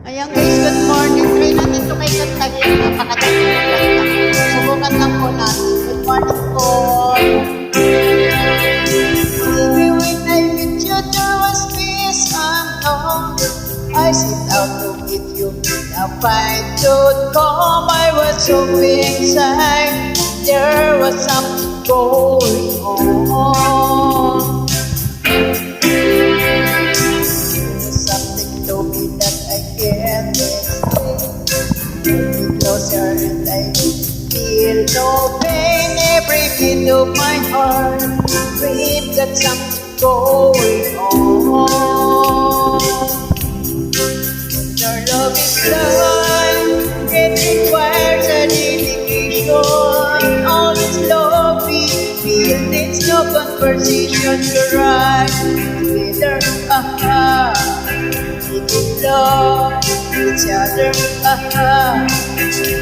Ayan guys, good morning. Try natin ito kay kantahin. Napakadali ng kanta. Subukan lang po natin. Good morning po. Baby, when I met you, there was peace unknown. I set out to meet you in a fine tooth comb. I was so inside. There was something going on. Closer and I feel no pain. Every beat of my heart, we've got something going on. When our love is done, it requires a dedication. All this love we feel needs no conversation to ride together. Making love each other,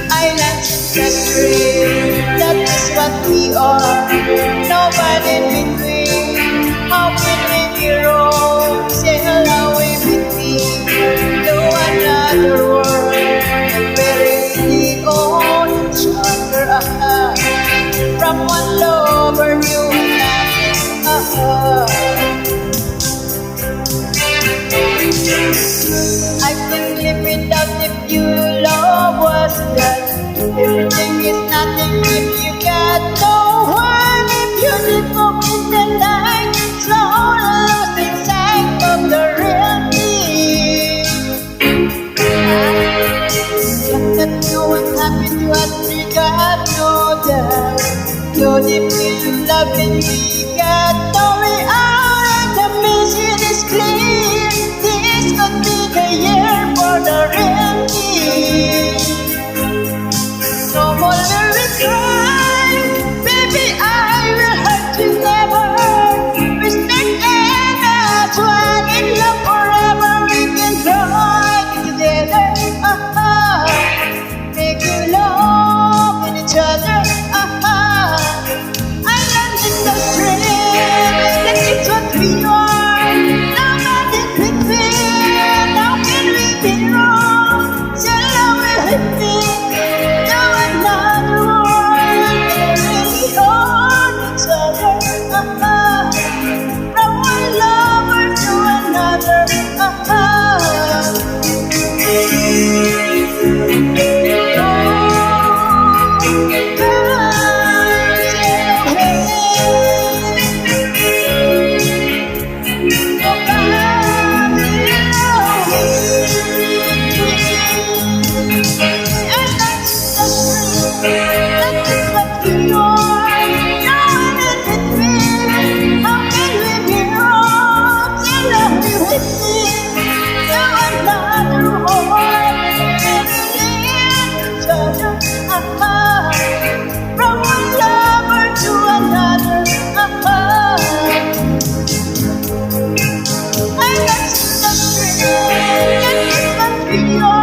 islands in the stream, that is what we are. Nobody in between. How can we be wrong? Sail away with me to another world, and we're really on each other. From one lover to another. I can live without if you love was God. Everything is nothing if you got no one. If you live up in the night, slowly losing sight of the real thing. But that no one happened to us, we got no doubt. So deep in love and we got no way out. The mission is clear. This could be the year for the real thing. No more will we cry, baby, I will hurt you never. Respect and that's one in love forever. We can cry together, make you love in each other, island in the stream, that is what we are. Nobody between, how can we be wrong? Sail away with me to another world, we're really on each other, from one lover to another, from one lover to another, I got the street, that is what we are.